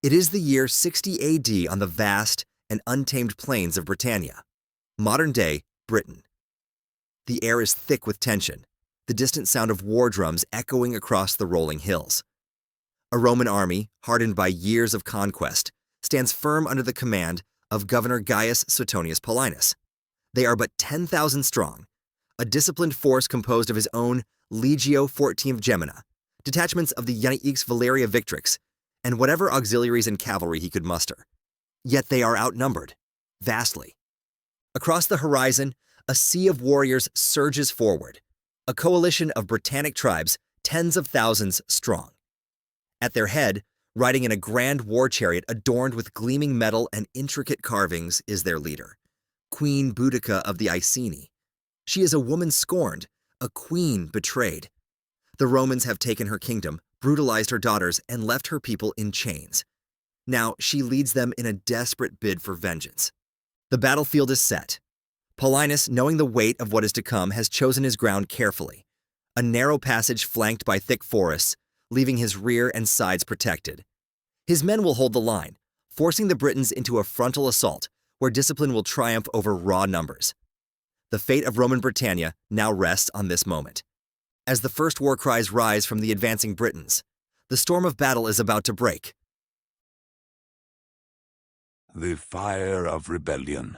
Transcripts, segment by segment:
It is the year 60 AD on the vast and untamed plains of Britannia, modern-day Britain. The air is thick with tension, the distant sound of war drums echoing across the rolling hills. A Roman army, hardened by years of conquest, stands firm under the command of Governor Gaius Suetonius Paulinus. They are but 10,000 strong, a disciplined force composed of his own Legio XIV Gemina, detachments of the Iux Valeria Victrix, and whatever auxiliaries and cavalry he could muster. Yet they are outnumbered, vastly. Across the horizon, a sea of warriors surges forward, a coalition of Britannic tribes, tens of thousands strong. At their head, riding in a grand war chariot adorned with gleaming metal and intricate carvings, is their leader, Queen Boudicca of the Iceni. She is a woman scorned, a queen betrayed. The Romans have taken her kingdom, brutalized her daughters, and left her people in chains. Now she leads them in a desperate bid for vengeance. The battlefield is set. Paulinus, knowing the weight of what is to come, has chosen his ground carefully. A narrow passage flanked by thick forests, leaving his rear and sides protected. His men will hold the line, forcing the Britons into a frontal assault where discipline will triumph over raw numbers. The fate of Roman Britannia now rests on this moment. As the first war cries rise from the advancing Britons, the storm of battle is about to break. The fire of rebellion.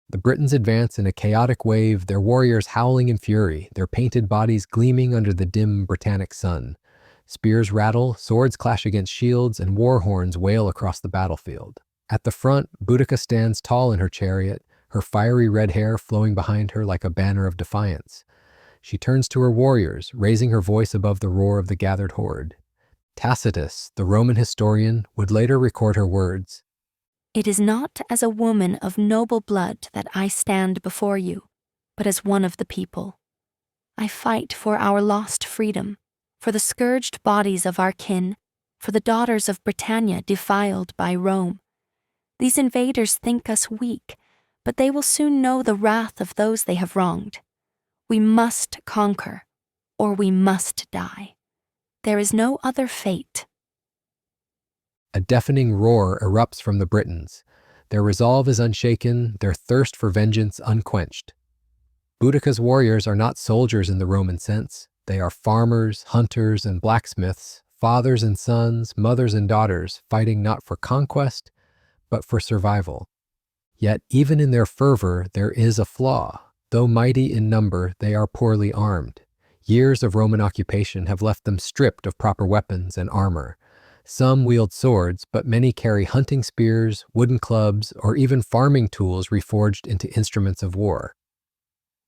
The Britons advance in a chaotic wave, their warriors howling in fury, their painted bodies gleaming under the dim Britannic sun. Spears rattle, swords clash against shields, and war horns wail across the battlefield. At the front, Boudicca stands tall in her chariot, her fiery red hair flowing behind her like a banner of defiance. She turns to her warriors, raising her voice above the roar of the gathered horde. Tacitus, the Roman historian, would later record her words. "It is not as a woman of noble blood that I stand before you, but as one of the people. I fight for our lost freedom, for the scourged bodies of our kin, for the daughters of Britannia defiled by Rome. These invaders think us weak, but they will soon know the wrath of those they have wronged. We must conquer, or we must die. There is no other fate." A deafening roar erupts from the Britons. Their resolve is unshaken, their thirst for vengeance unquenched. Boudicca's warriors are not soldiers in the Roman sense. They are farmers, hunters, and blacksmiths, fathers and sons, mothers and daughters, fighting not for conquest, but for survival. Yet even in their fervor, there is a flaw. Though mighty in number, they are poorly armed. Years of Roman occupation have left them stripped of proper weapons and armor. Some wield swords, but many carry hunting spears, wooden clubs, or even farming tools reforged into instruments of war.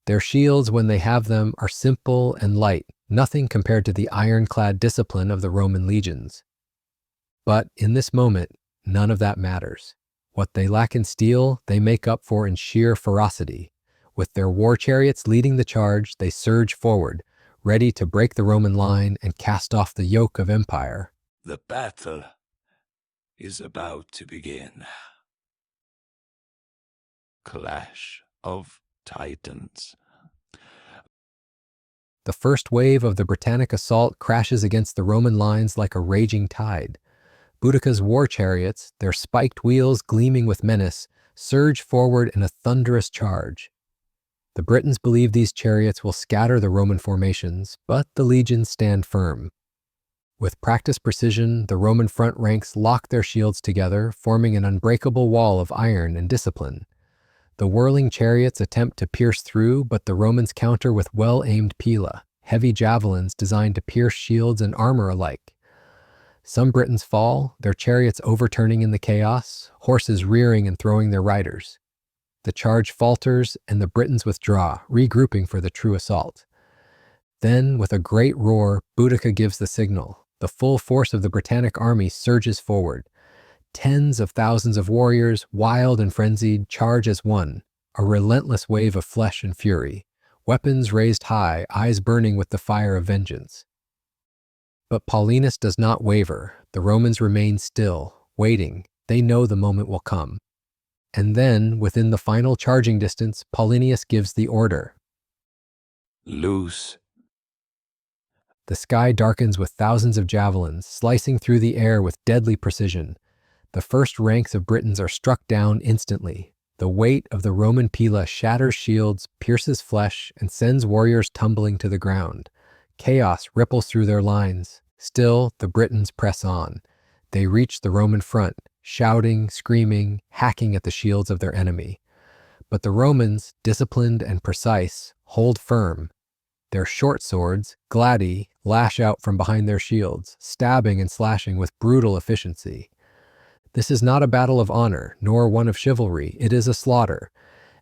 Their shields, when they have them, are simple and light, nothing compared to the ironclad discipline of the Roman legions. But in this moment, none of that matters. What they lack in steel, they make up for in sheer ferocity. With their war chariots leading the charge, they surge forward, ready to break the Roman line and cast off the yoke of empire. The battle is about to begin. Clash of Titans. The first wave of the Britannic assault crashes against the Roman lines like a raging tide. Boudicca's war chariots, their spiked wheels gleaming with menace, surge forward in a thunderous charge. The Britons believe these chariots will scatter the Roman formations, but the legions stand firm. With practiced precision, the Roman front ranks lock their shields together, forming an unbreakable wall of iron and discipline. The whirling chariots attempt to pierce through, but the Romans counter with well-aimed pila, heavy javelins designed to pierce shields and armor alike. Some Britons fall, their chariots overturning in the chaos, horses rearing and throwing their riders. The charge falters, and the Britons withdraw, regrouping for the true assault. Then, with a great roar, Boudicca gives the signal. The full force of the Britannic army surges forward. Tens of thousands of warriors, wild and frenzied, charge as one, a relentless wave of flesh and fury, weapons raised high, eyes burning with the fire of vengeance. But Paulinus does not waver. The Romans remain still, waiting. They know the moment will come. And then, within the final charging distance, Paulinus gives the order. Loose The sky darkens with thousands of javelins, slicing through the air with deadly precision. The first ranks of Britons are struck down instantly. The weight of the Roman pila shatters shields, pierces flesh, and sends warriors tumbling to the ground. Chaos ripples through their lines. Still, the Britons press on. They reach the Roman front, shouting, screaming, hacking at the shields of their enemy. But the Romans, disciplined and precise, hold firm. Their short swords, gladi, lash out from behind their shields, stabbing and slashing with brutal efficiency. This is not a battle of honor, nor one of chivalry. It is a slaughter.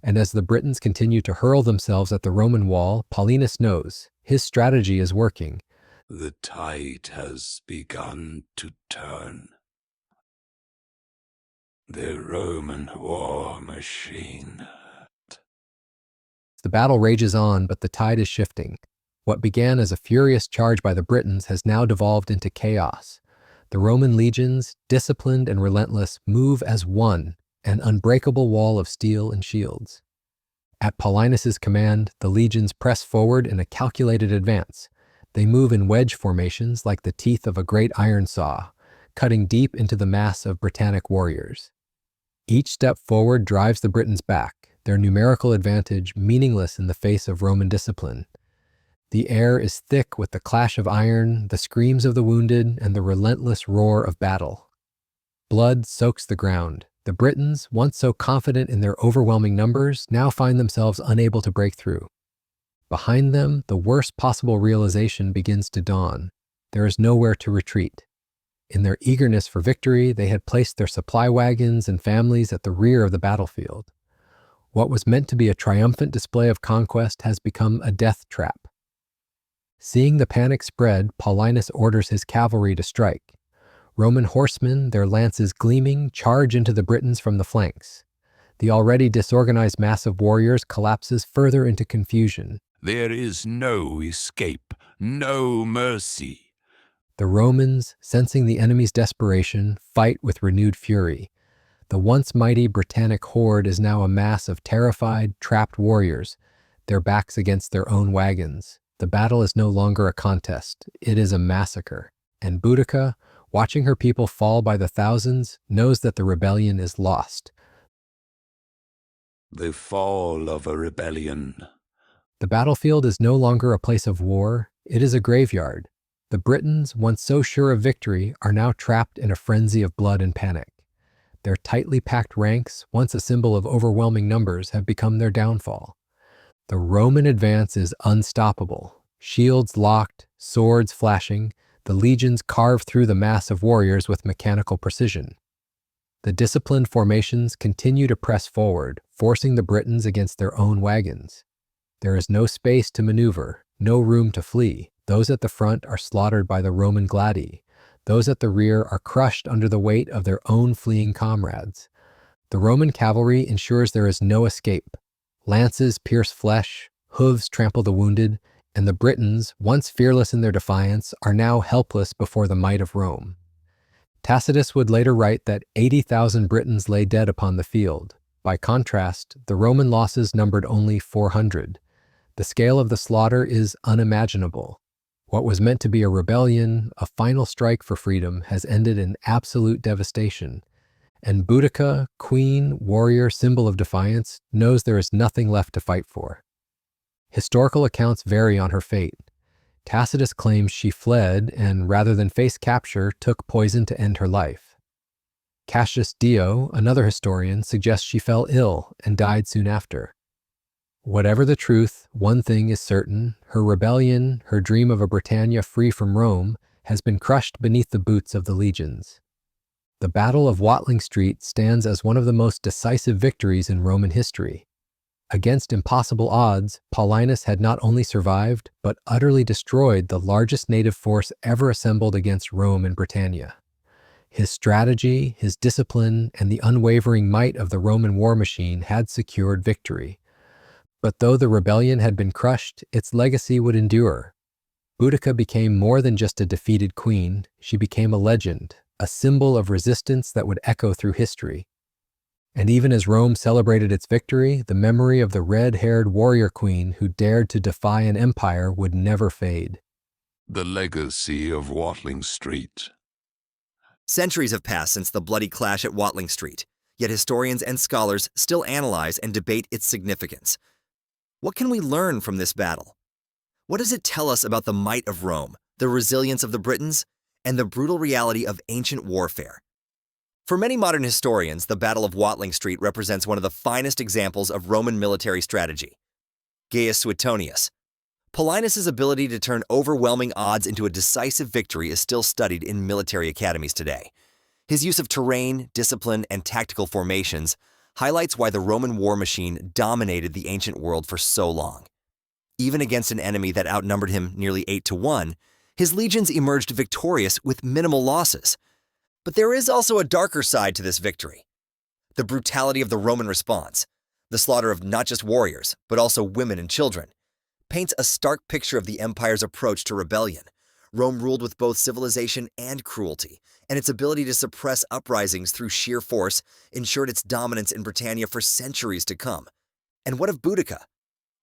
And as the Britons continue to hurl themselves at the Roman wall, Paulinus knows his strategy is working. The tide has begun to turn. The Roman war machine. The battle rages on, but the tide is shifting. What began as a furious charge by the Britons has now devolved into chaos. The Roman legions, disciplined and relentless, move as one, an unbreakable wall of steel and shields. At Paulinus's command, the legions press forward in a calculated advance. They move in wedge formations like the teeth of a great iron saw, cutting deep into the mass of Britannic warriors. Each step forward drives the Britons back, their numerical advantage meaningless in the face of Roman discipline. The air is thick with the clash of iron, the screams of the wounded, and the relentless roar of battle. Blood soaks the ground. The Britons, once so confident in their overwhelming numbers, now find themselves unable to break through. Behind them, the worst possible realization begins to dawn. There is nowhere to retreat. In their eagerness for victory, they had placed their supply wagons and families at the rear of the battlefield. What was meant to be a triumphant display of conquest has become a death trap. Seeing the panic spread, Paulinus orders his cavalry to strike. Roman horsemen, their lances gleaming, charge into the Britons from the flanks. The already disorganized mass of warriors collapses further into confusion. There is no escape, no mercy. The Romans, sensing the enemy's desperation, fight with renewed fury. The once mighty Britannic horde is now a mass of terrified, trapped warriors, their backs against their own wagons. The battle is no longer a contest, it is a massacre. And Boudicca, watching her people fall by the thousands, knows that the rebellion is lost. The fall of a rebellion. The battlefield is no longer a place of war, it is a graveyard. The Britons, once so sure of victory, are now trapped in a frenzy of blood and panic. Their tightly packed ranks, once a symbol of overwhelming numbers, have become their downfall. The Roman advance is unstoppable. Shields locked, swords flashing, the legions carve through the mass of warriors with mechanical precision. The disciplined formations continue to press forward, forcing the Britons against their own wagons. There is no space to maneuver, no room to flee. Those at the front are slaughtered by the Roman gladi. Those at the rear are crushed under the weight of their own fleeing comrades. The Roman cavalry ensures there is no escape. Lances pierce flesh, hooves trample the wounded, and the Britons, once fearless in their defiance, are now helpless before the might of Rome. Tacitus would later write that 80,000 Britons lay dead upon the field. By contrast, the Roman losses numbered only 400. The scale of the slaughter is unimaginable. What was meant to be a rebellion, a final strike for freedom, has ended in absolute devastation. And Boudicca, queen, warrior, symbol of defiance, knows there is nothing left to fight for. Historical accounts vary on her fate. Tacitus claims she fled and, rather than face capture, took poison to end her life. Cassius Dio, another historian, suggests she fell ill and died soon after. Whatever the truth, one thing is certain: her rebellion, her dream of a Britannia free from Rome, has been crushed beneath the boots of the legions. The Battle of Watling Street stands as one of the most decisive victories in Roman history. Against impossible odds, Paulinus had not only survived, but utterly destroyed the largest native force ever assembled against Rome and Britannia. His strategy, his discipline, and the unwavering might of the Roman war machine had secured victory. But though the rebellion had been crushed, its legacy would endure. Boudicca became more than just a defeated queen, she became a legend, a symbol of resistance that would echo through history. And even as Rome celebrated its victory, the memory of the red-haired warrior queen who dared to defy an empire would never fade. The legacy of Watling Street. Centuries have passed since the bloody clash at Watling Street, yet historians and scholars still analyze and debate its significance. What can we learn from this battle? What does it tell us about the might of Rome, the resilience of the Britons, and the brutal reality of ancient warfare? For many modern historians, the Battle of Watling Street represents one of the finest examples of Roman military strategy. Gaius Suetonius Paulinus' ability to turn overwhelming odds into a decisive victory is still studied in military academies today. His use of terrain, discipline, and tactical formations highlights why the Roman war machine dominated the ancient world for so long. Even against an enemy that outnumbered him nearly 8-1, his legions emerged victorious with minimal losses. But there is also a darker side to this victory. The brutality of the Roman response, the slaughter of not just warriors, but also women and children, paints a stark picture of the empire's approach to rebellion. Rome ruled with both civilization and cruelty, and its ability to suppress uprisings through sheer force ensured its dominance in Britannia for centuries to come. And what of Boudicca?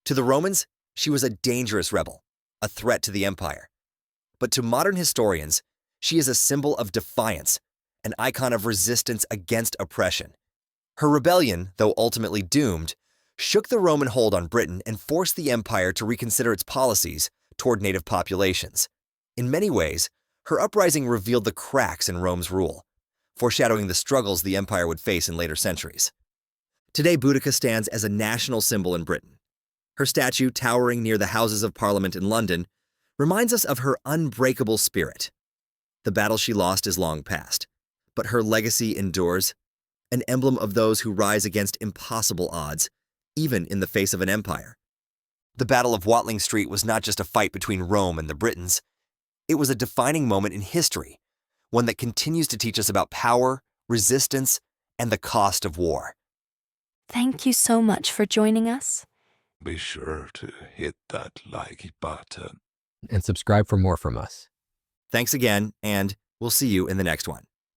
To the Romans, she was a dangerous rebel, a threat to the empire. But to modern historians, she is a symbol of defiance, an icon of resistance against oppression. Her rebellion, though ultimately doomed, shook the Roman hold on Britain and forced the empire to reconsider its policies toward native populations. In many ways, her uprising revealed the cracks in Rome's rule, foreshadowing the struggles the empire would face in later centuries. Today, Boudicca stands as a national symbol in Britain. Her statue, towering near the Houses of Parliament in London, reminds us of her unbreakable spirit. The battle she lost is long past, but her legacy endures, an emblem of those who rise against impossible odds, even in the face of an empire. The Battle of Watling Street was not just a fight between Rome and the Britons. It was a defining moment in history, one that continues to teach us about power, resistance, and the cost of war. Thank you so much for joining us. Be sure to hit that like button. And subscribe for more from us. Thanks again, and we'll see you in the next one.